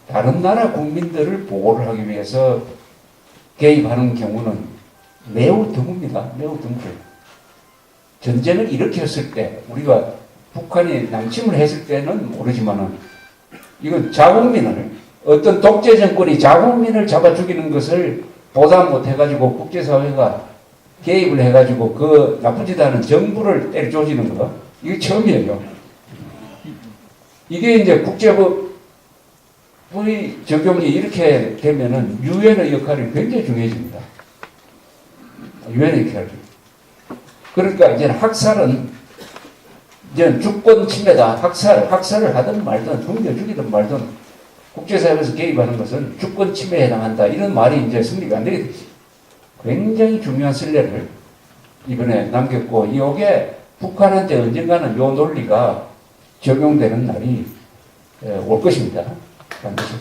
다른 나라 국민들을 보호를 하기 위해서 개입하는 경우는 매우 드뭅니다. 매우 드물어요. 전쟁을 일으켰을 때, 우리가 북한이 남침을 했을 때는 모르지만은, 이건 자국민을, 어떤 독재 정권이 자국민을 잡아 죽이는 것을 보다 못해가지고 국제사회가 개입을 해가지고 그 나쁘지도 않은 정부를 때려 조지는 거, 이게 처음이에요. 이게 이제 국제법의 적용이 이렇게 되면은 유엔의 역할이 굉장히 중요해집니다. 유엔의 역할이. 그러니까 이제 학살은 이제 주권 침해다. 학살을 하든 말든 굶겨 죽이든 말든 국제사회에서 개입하는 것은 주권 침해에 해당한다. 이런 말이 이제 성립이 안 되게 되지. 굉장히 중요한 선례를 이번에 남겼고, 이게 북한한테 언젠가는 요 논리가 적용되는 날이 올 것입니다. 반드시.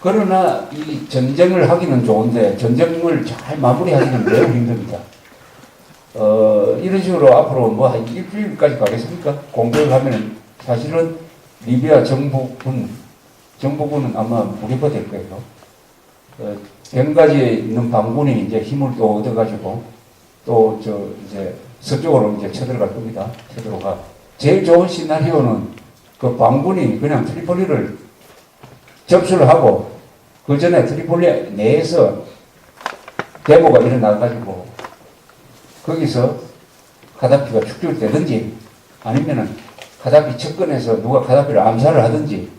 그러나 이 전쟁을 하기는 좋은데 전쟁을 잘 마무리하기는 매우 힘듭니다. 이런 식으로 앞으로 뭐 한 일주일까지 가겠습니까? 공격을 하면 사실은 리비아 정부군은 아마 무력화될 거예요. 벵가지에 있는 반군이 이제 힘을 또 얻어가지고 또 이제 서쪽으로 이제 쳐들어갈 겁니다. 쳐들어가. 제일 좋은 시나리오는 그 반군이 그냥 트리폴리를 접수를 하고 그 전에 트리폴리 내에서 데모가 일어나가지고 거기서 카다피가 축출되든지 아니면은 카다피 측근에서 누가 카다피를 암살을 하든지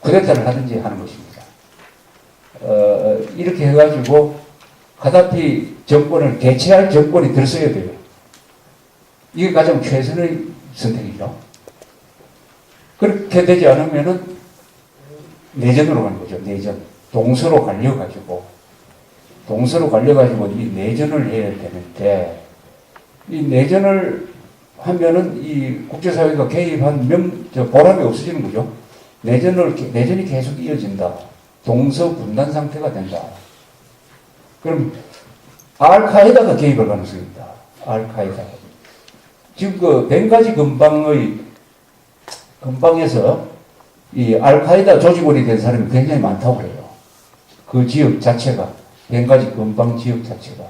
쿠데타를 하든지 하는 것입니다. 이렇게 해가지고 카다피 정권을 대체할 정권이 들어서야 돼요. 이게 가장 최선의 선택이죠. 그렇게 되지 않으면은 내전으로 가는 거죠. 내전. 동서로 갈려가지고 이 내전을 해야 되는데, 이 내전을 하면은 이 국제사회가 개입한 보람이 없어지는 거죠. 내전이 계속 이어진다. 동서 분단 상태가 된다. 그럼 알카에다가 개입할 가능성이 있다. 알카에다. 지금 그 벵가지 근방에서 이 알카에다 조직원이 된 사람이 굉장히 많다고 그래요. 그 지역 자체가, 벵가지 근방 지역 자체가.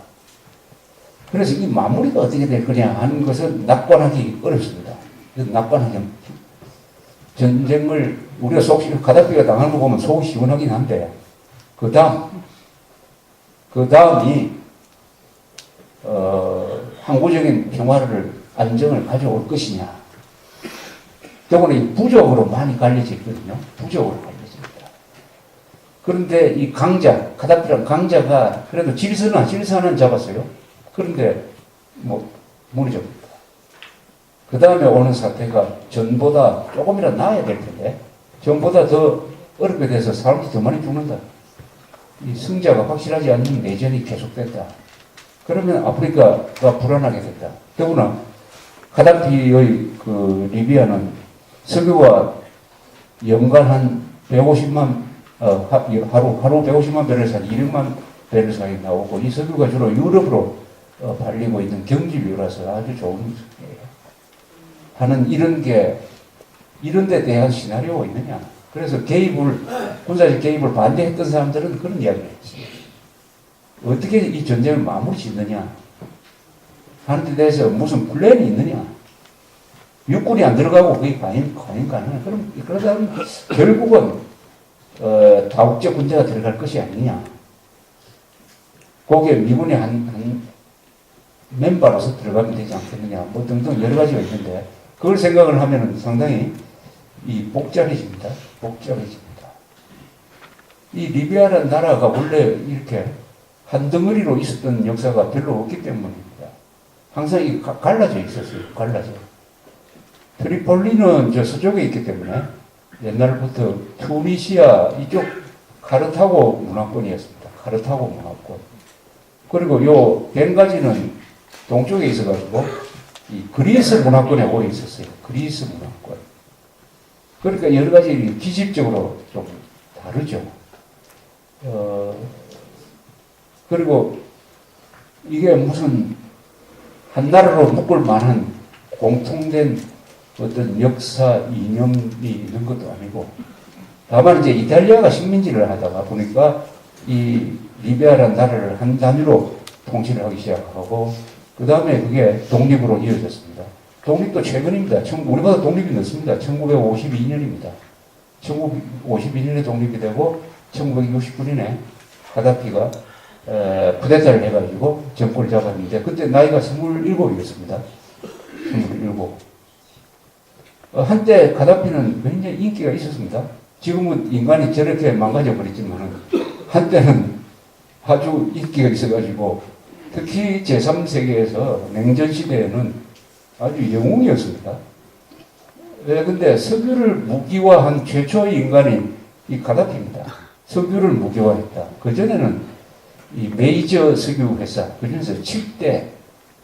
그래서 이 마무리가 어떻게 될 거냐 하는 것은 낙관하기 어렵습니다. 낙관하기 전쟁을 우리가 가다피가 당하는 거 보면 속이 시원하긴 한데, 그 다음이 항구적인 평화를, 안정을 가져올 것이냐. 더구나 부족으로 많이 갈려져 있거든요. 부족으로 갈려집니다. 그런데 이 카다피란 강자가 그래도 질서는 잡았어요. 그런데 무너집니다. 그 다음에 오는 사태가 전보다 조금이라도 나아야 될 텐데, 전보다 더 어렵게 돼서 사람들이 더 많이 죽는다. 이 승자가 확실하지 않는 내전이 계속된다. 그러면 아프리카가 불안하게 된다. 더구나 카다피의 그 리비아는 석유가 연간 한 150만, 하루 150만 배럴에서 한 200만 배럴 사이 나오고, 이 석유가 주로 유럽으로 팔리고 있는 경지류라서 아주 좋은 석유예요. 하는 이런 데 대한 시나리오가 있느냐. 그래서 군사적 개입을 반대했던 사람들은 그런 이야기를 했어요. 어떻게 이 전쟁을 마무리 짓느냐 하는 데 대해서 무슨 플랜이 있느냐. 육군이 안 들어가고 그게 과연 가능하냐. 그러다면 결국은 다국제 군대가 들어갈 것이 아니냐. 거기에 미군이 한 멤버로서 들어가면 되지 않겠느냐. 뭐 등등 여러 가지가 있는데, 그걸 생각을 하면은 상당히 복잡해집니다. 이 리비아라는 나라가 원래 이렇게 한 덩어리로 있었던 역사가 별로 없기 때문입니다. 항상 갈라져 있었어요. 트리폴리는 저 서쪽에 있기 때문에 옛날부터 투니시아 이쪽 카르타고 문화권이었습니다. 카르타고 문화권. 그리고 요 벵가지는 동쪽에 있어가지고 이 그리스 문화권에 오래 있었어요. 그리스 문화권. 그러니까 여러 가지 기질적으로 좀 다르죠. 그리고 이게 무슨 한 나라로 묶을 만한 공통된 어떤 역사 이념이 있는 것도 아니고, 다만 이제 이탈리아가 식민지를 하다가 보니까 이 리비아라는 나라를 한 단위로 통치를 하기 시작하고, 그 다음에 그게 독립으로 이어졌습니다. 독립도 최근입니다. 우리보다 독립이 늦습니다. 1952년입니다. 1952년에 독립이 되고 1969년에 가다피가 쿠데타를 해가지고 정권을 잡았는데 그때 나이가 27이었습니다. 27. 한때 가다피는 굉장히 인기가 있었습니다. 지금은 인간이 저렇게 망가져 버렸지만 한때는 아주 인기가 있어가지고 특히 제3세계에서 냉전 시대에는 아주 영웅이었습니다. 근데 석유를 무기화한 최초의 인간이 이 가다피입니다. 석유를 무기화했다. 그전에는 이 메이저 석유 회사, 그중에서 7대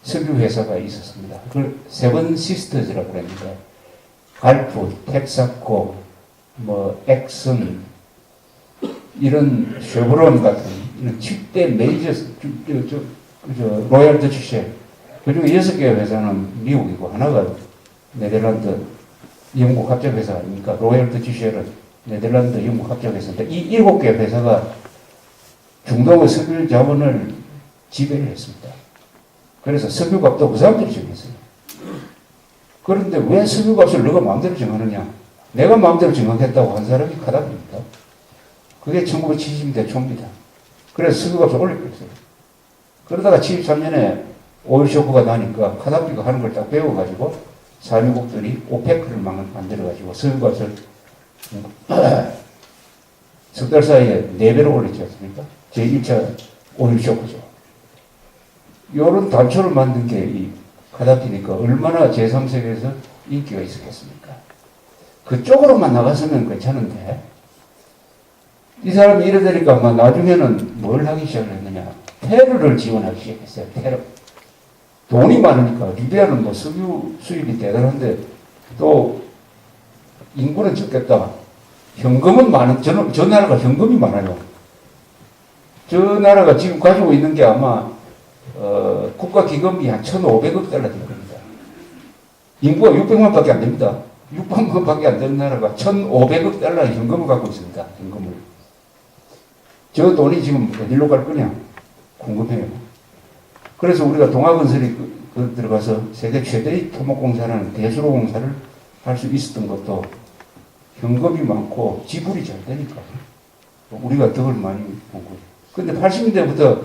석유 회사가 있었습니다. 그걸 세븐 시스터즈라고 그랬는데, 갈프, 텍사코, 엑슨, 이런 쉐브론 같은 이런 7대 메이저, 로얄 더치셰, 그중에 6개 회사는 미국이고, 하나가 네덜란드, 영국 합작회사 아닙니까? 로얄 더치셰는 네덜란드, 영국 합작회사인데, 이 7개 회사가 중동의 석유 자원을 지배를 했습니다. 그래서 석유값도 그 사람들이 정했어요. 그런데 왜 석유값을 너가 마음대로 정하느냐? 내가 마음대로 정하겠다고 한 사람이 가다피입니다. 그게 1970년대 초입니다. 그래서 석유값을 올려버렸어요. 그러다가 73년에 오일 쇼크가 나니까 카다피가 하는 걸 딱 배워가지고 산유국들이 오페크를 만들어가지고 석유값을 석 달 사이에 4배로 올렸지 않습니까? 제1차 오일 쇼크죠. 이런 단초를 만든 게 이 카다피니까 얼마나 제3세계에서 인기가 있었겠습니까? 그쪽으로만 나갔으면 괜찮은데, 이 사람이 이러다니까 아마 나중에는 뭘 하기 시작했느냐. 테러를 지원하기 시작했어요. 테러. 돈이 많으니까. 리비아는 석유 수입이 대단한데, 또, 인구는 적겠다. 현금은 많은, 저 나라가 현금이 많아요. 저 나라가 지금 가지고 있는 게 아마, 국가 기금이 한 1,500억 달러 됩니다. 인구가 600만 밖에 안 됩니다. 600만 밖에 안 되는 나라가 1,500억 달러 현금을 갖고 있습니다. 현금을. 저 돈이 지금 어디로 갈 거냐? 궁금해요. 그래서 우리가 동아건설이 들어가서 세계 최대의 토목공사라는 대수로 공사를 할 수 있었던 것도 현금이 많고 지불이 잘 되니까 우리가 덕을 많이 본 거예요. 근데 80년대부터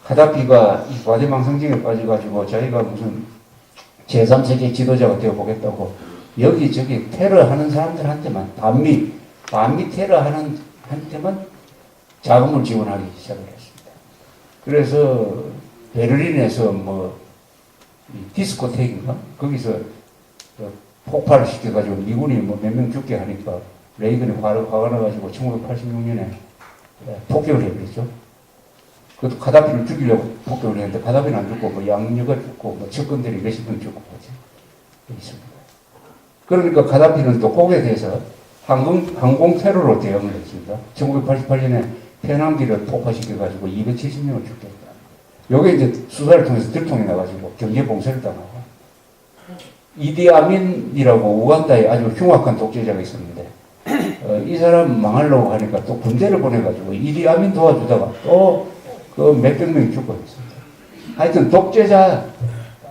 가다피가 이 과대망상증에 빠져가지고 자기가 무슨 제3세계 지도자가 되어보겠다고 여기저기 테러하는 사람들한테만 반미 테러하는 한테만 자금을 지원하기 시작을 했습니다. 그래서 베를린에서 디스코텍인가? 거기서 폭발을 시켜가지고 미군이 몇 명 죽게 하니까 레이건이 화가 나가지고 1986년에 폭격을 해버렸죠. 그것도 가다피를 죽이려고 폭격을 했는데 가다피는 안 죽고 양녀가 죽고 측근들이 몇십 명 죽고 있습니다. 그러니까 가다피는 또 거기에 대해서 항공 테러로 대응을 했습니다. 1988년에 페낭기를 폭파시켜가지고 270명을 죽게 했다. 요게 이제 수사를 통해서 들통이 나가지고 경제 봉쇄를 당하고, 이디아민이라고 우간다에 아주 흉악한 독재자가 있었는데, 이 사람 망하려고 하니까 또 군대를 보내가지고 이디아민 도와주다가 또 그 몇백 명이 죽고 있습니다. 하여튼 독재자,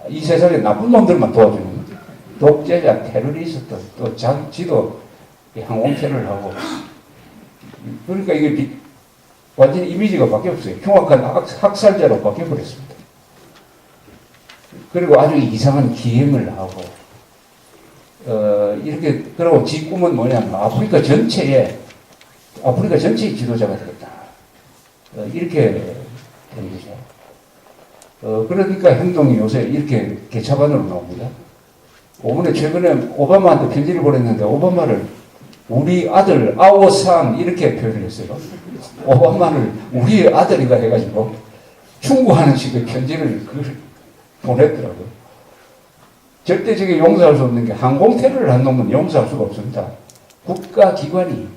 이 세상에 나쁜 놈들만 도와주는 거죠. 독재자, 테러리스트, 또 지도 항공 테러를 하고, 그러니까 이게 완전히 이미지가 바뀌었어요. 흉악한 학살자로 바뀌어버렸습니다. 그리고 아주 이상한 기행을 하고, 이렇게, 그리고 지 꿈은 뭐냐면 아프리카 전체의 지도자가 되겠다. 이렇게 된 거죠. 그러니까 행동이 요새 이렇게 개차반으로 나옵니다. 최근에 오바마한테 편지를 보냈는데 오바마를 우리 아들, our son 이렇게 표현을 했어요. 오바마를 우리의 아들이가 해가지고 충고하는 식의 편지를 보냈더라고요. 절대적인 용서할 수 없는 게 항공 테러를 한 놈은 용서할 수가 없습니다. 국가기관이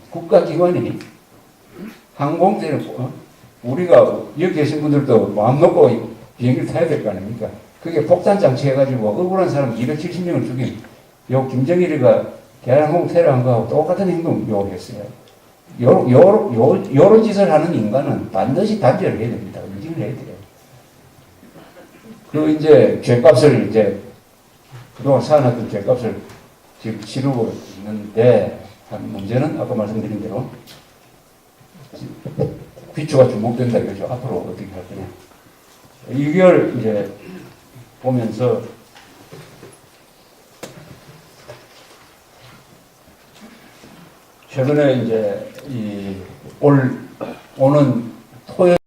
항공 테러, 우리가 여기 계신 분들도 마음 놓고 비행기를 타야 될 거 아닙니까? 그게 폭탄 장치 해가지고 억울한 사람 270명을 죽인 요 김정일이가 대한항공 테러한 거하고 똑같은 행동 요했어요. 요런 짓을 하는 인간은 반드시 단죄를 해야 됩니다. 응징을 해야 돼요. 그 이제 죄값을 이제 그동안 쌓아놨던 죄값을 지금 치르고 있는데 문제는 아까 말씀드린 대로 귀추가 주목된다 이거죠. 앞으로 어떻게 할 거냐. 이걸 이제 보면서 최근에 이제 오는 토요일